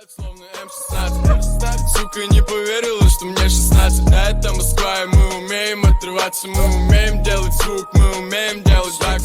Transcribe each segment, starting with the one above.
Словно М16. Сука, не поверила, что мне 16. Да, это Москва, и мы умеем отрываться, мы умеем делать звук, мы умеем делать так.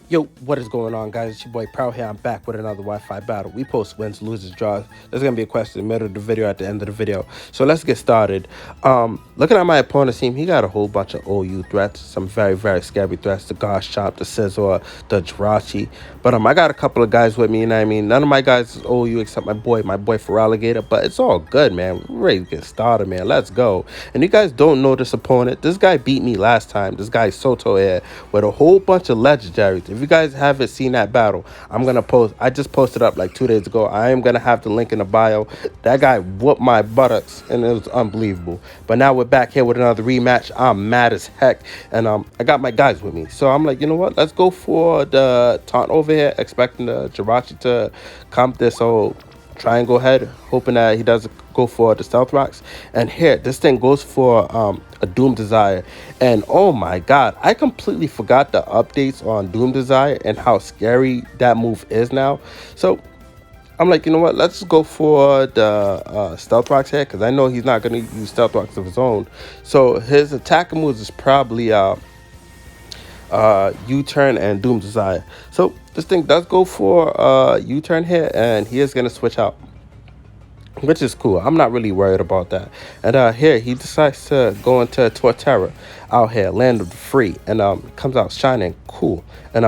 Yo, what is going on, guys? It's your boy Prowl here. I'm back with another Wi-Fi battle. We post wins, losers, draws. There's gonna be a question in the middle of the video, at the end of the video. So let's get started. Looking at my opponent's team, he got a whole bunch of OU threats, some very, very scary threats. The Gosh Chop, the Scissor, the Jirachi. But I got a couple of guys with me, you know what I mean? None of my guys is OU except my boy Prwell'Z. But it's all good, man. We're ready to get started, man. Let's go. And you guys don't know this opponent. This guy beat me last time. This guy Soto here with a whole bunch of legendaries. If you guys haven't seen that battle, I just posted up like 2 days ago. I am gonna have the link in the bio. That guy whooped my buttocks and it was unbelievable. But now we're back here with another rematch. I'm mad as heck, and I got my guys with me, so I'm like, you know what, let's go for the taunt over here, expecting the Jirachi to comp this whole triangle head, hoping that he doesn't go for the stealth rocks. And here this thing goes for a Doom Desire, and oh my god, I completely forgot the updates on Doom Desire and how scary that move is now. So I'm like, you know what, let's go for the stealth rocks here, because I know he's not going to use stealth rocks of his own. So his attack moves is probably U-turn and Doom Desire. So this thing does go for U-turn here, and he is going to switch out, which is cool. I'm not really worried about that. And here he decides to go into Torterra out here, land of the free, and comes out shining cool. And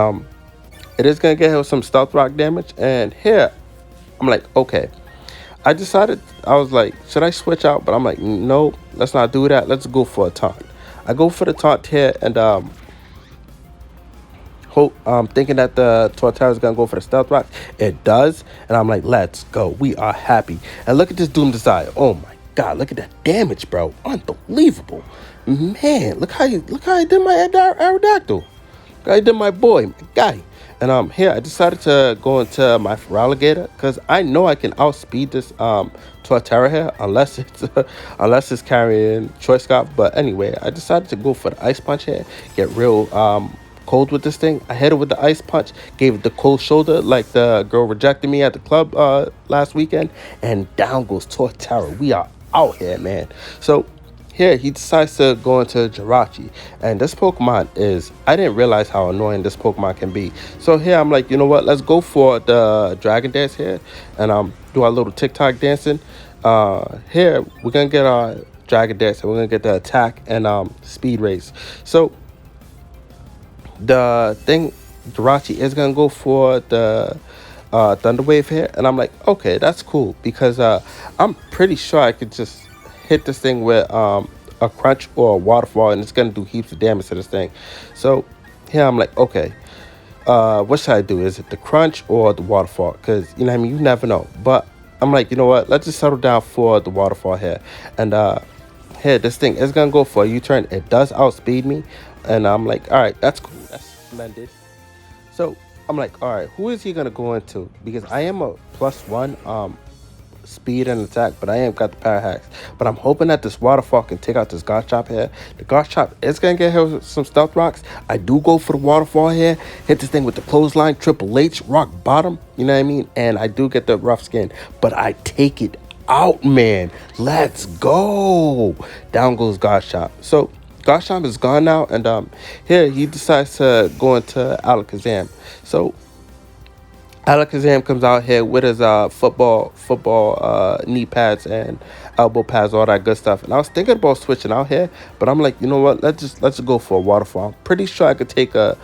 it is going to get him some stealth rock damage. And here I'm like, okay, I was like, should I switch out? But I'm like, no, let's not do that. Let's go for a taunt. I go for the taunt here, and thinking that the Torterra is gonna go for the stealth rock. It does, and I'm like, let's go. We are happy. And look at this Doom Desire. Oh my god, look at that damage, bro. Unbelievable, man. Look how he did my Aerodactyl. Look how he did my boy, my guy. And here I decided to go into my Prwell'Z, because I know I can outspeed this Torterra here, unless it's carrying Choice Scarf. But anyway, I decided to go for the Ice Punch here, get real cold with this thing. I hit it with the Ice Punch, gave it the cold shoulder like the girl rejected me at the club last weekend, and down goes Torterra. We are out here, man. So here he decides to go into Jirachi, and this Pokemon I didn't realize how annoying this Pokemon can be. So here I'm like, you know what, let's go for the Dragon Dance here, and do our little TikTok dancing. Here we're gonna get our Dragon Dance, and we're gonna get the attack and speed race. So the thing, Jirachi is gonna go for the Thunder Wave here, and I'm like, okay, that's cool, because I'm pretty sure I could just hit this thing with a Crunch or a Waterfall, and it's gonna do heaps of damage to this thing. So here I'm like, okay, what should I do? Is it the Crunch or the Waterfall? Because, you know what I mean, you never know. But I'm like, you know what, let's just settle down for the Waterfall here. And here this thing is gonna go for a U-turn. It does outspeed me, and I'm like, all right, that's cool, that's splendid. So I'm like, all right, who is he gonna go into? Because I am a +1 speed and attack, but I ain't got the power hacks. But I'm hoping that this Waterfall can take out this Gosh Chop here. The Gosh Chop is gonna get hit with some stealth rocks. I do go for the Waterfall here, hit this thing with the clothesline, Triple H, rock bottom, you know what I mean? And I do get the rough skin, but I take it out, man. Let's go. Down goes Gosh Chop. So Gosh Chop is gone now, and here he decides to go into Alakazam. So Alakazam comes out here with his football knee pads and elbow pads, all that good stuff. And I was thinking about switching out here, but I'm like, you know what, let's just go for a Waterfall. I'm pretty sure I could take a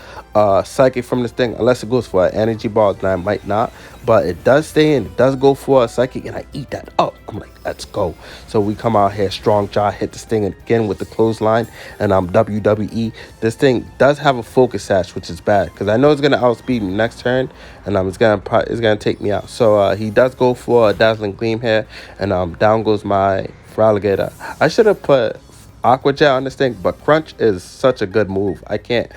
Psychic from this thing, unless it goes for an Energy Ball, then I might not. But it does stay in, it does go for a Psychic, and I eat that up. I'm like, let's go. So we come out here, strong jaw, hit this thing again with the clothesline, and WWE. This thing does have a focus sash, which is bad, because I know it's gonna outspeed me next turn, and it's gonna take me out. So he does go for a Dazzling Gleam here, and down goes my Prwell'Z. I should have put Aqua Jet on this thing, but Crunch is such a good move. I can't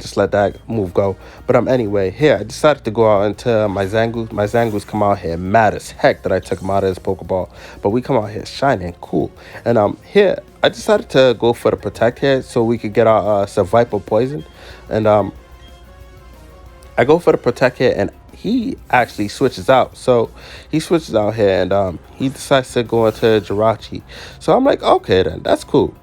just let that move go. But anyway, here I decided to go out into my Zangoose. My Zangoose come out here mad as heck that I took him out of his Pokeball. But we come out here shining cool. And here I decided to go for the Protect here, so we could get our Survival Poison. And I go for the Protect here, and he actually switches out. So he switches out here, and he decides to go into Jirachi. So I'm like, okay, then that's cool.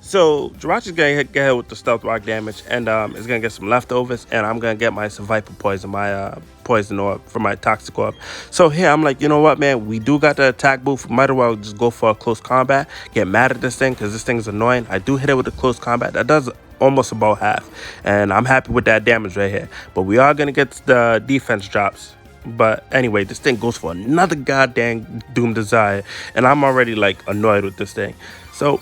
So Jirachi's gonna get hit with the stealth rock damage, and is gonna get some leftovers, and I'm gonna get my survival poison, my poison orb for my toxic orb. So here I'm like, you know what, man? We do got the attack boost. Might as well just go for a close combat. Get mad at this thing because this thing is annoying. I do hit it with a close combat. That does almost about half, and I'm happy with that damage right here. But we are gonna get the defense drops. But anyway, this thing goes for another goddamn Doom Desire, and I'm already like annoyed with this thing. So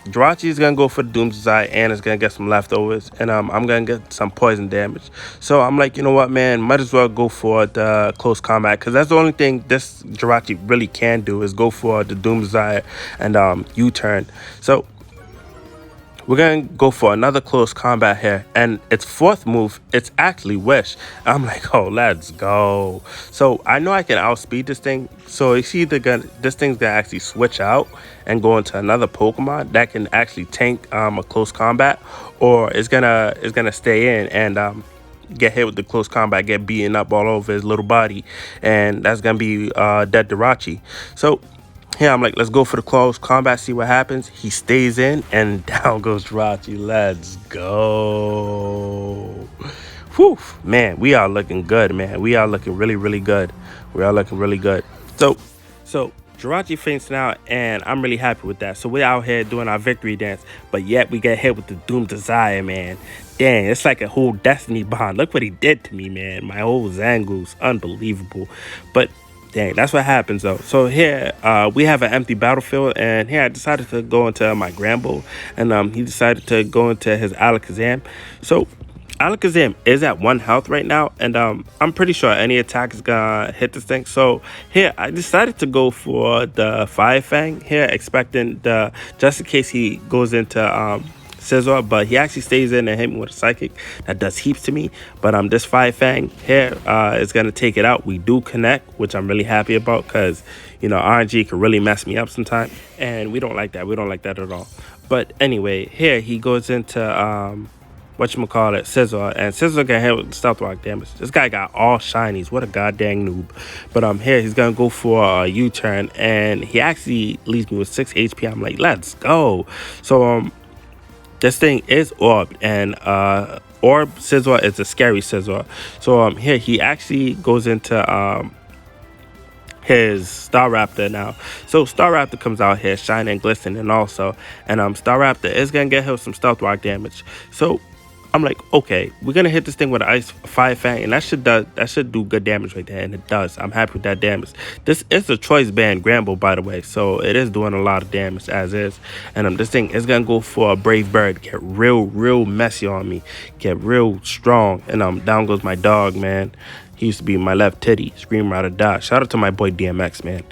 Jirachi is gonna go for the Doom's Desire and is gonna get some leftovers, and I'm gonna get some poison damage. So I'm like, you know what, man, might as well go for the close combat, because that's the only thing this Jirachi really can do is go for the Doom's Desire and U-turn. So we're gonna go for another close combat here, and its fourth move, it's actually Wish. I'm like, oh, let's go. So I know I can outspeed this thing. So it's either this thing's gonna actually switch out and go into another Pokemon that can actually tank a close combat, or it's gonna stay in and get hit with the close combat, get beaten up all over his little body, and that's gonna be dead Jirachi. So here I'm like, let's go for the close combat, see what happens. He stays in, and down goes Jirachi. Let's go. Whew, man, we are looking good, man. We are looking really, really good. We are looking really good. So Jirachi faints now, and I'm really happy with that. So we're out here doing our victory dance, but yet we get hit with the Doom Desire, man. Dang, it's like a whole Destiny bond. Look what he did to me, man. My whole Zangoose, unbelievable. But dang, that's what happens though. So here we have an empty battlefield, and here I decided to go into my Gramble, and he decided to go into his Alakazam. So Alakazam is at 1 health right now, and I'm pretty sure any attack is gonna hit this thing. So here I decided to go for the Fire Fang here, expecting just in case he goes into Scissor, but he actually stays in and hit me with a Psychic. That does heaps to me. But this Fire Fang here is going to take it out. We do connect, which I'm really happy about, because, you know, RNG can really mess me up sometimes. And we don't like that. We don't like that at all. But anyway, here he goes into, whatchamacallit, Scissor. And Scissor got hit with stealth rock damage. This guy got all shinies. What a goddamn noob. But here he's going to go for a U-turn. And he actually leaves me with 6 HP. I'm like, let's go. So, this thing is orbed, and orb Scizor is a scary Scizor. So here he actually goes into his Staraptor now. So Staraptor comes out here shining and glistening also, and Staraptor is gonna get hit with some stealth rock damage. So I'm like, okay, we're gonna hit this thing with an Ice Fire Fang, and that should do good damage right there, and it does. I'm happy with that damage. This is a choice band Gramble, by the way, so it is doing a lot of damage as is. And this thing is gonna go for a Brave Bird, get real messy on me, get real strong, and down goes my dog, man. He used to be my left titty, Scream Rider Die. Shout out to my boy DMX, man.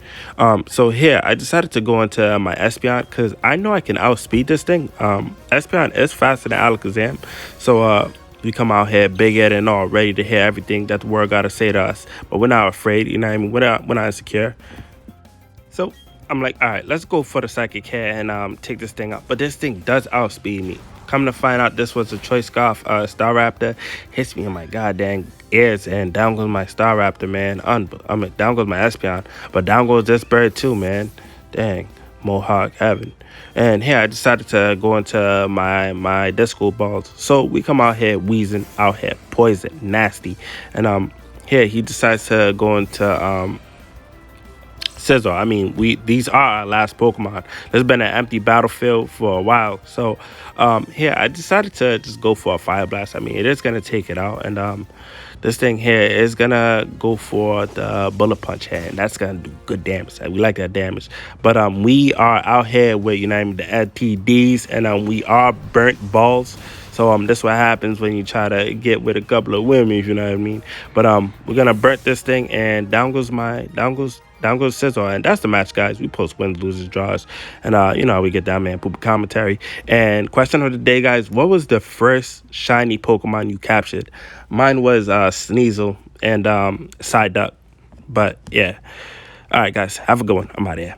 So here, I decided to go into my Espeon, because I know I can outspeed this thing. Espeon is faster than Alakazam. So we come out here big-headed and all, ready to hear everything that the world got to say to us. But we're not afraid, you know what I mean? We're not insecure. So I'm like, all right, let's go for the Psychic here and take this thing out. But this thing does outspeed me. Come to find out, this was a Choice Scarf Staraptor. Hits me in my goddamn ears, and down goes my Staraptor, man. Down goes my Espeon, but down goes this bird too, man. Dang, Mohawk heaven. And here I decided to go into my disco balls. So we come out here wheezing, out here poison, nasty, and here he decides to go into Scizor. I mean, these are our last Pokemon. There's been an empty battlefield for a while. So here I decided to just go for a Fire Blast. I mean, it is gonna take it out, and this thing here is gonna go for the Bullet Punch here, and that's gonna do good damage. We like that damage. But we are out here with, you know what I mean, the LTDs, and we are burnt balls. So this what happens when you try to get with a couple of women, if you know what I mean. But we're gonna burnt this thing, and down goes Scizor, and that's the match, guys. We post wins, losers, draws, and you know how we get down, man. Poop commentary. And question of the day, guys: what was the first shiny Pokemon you captured? Mine was Sneasel and Psyduck. But yeah, all right, guys, have a good one. I'm out of here.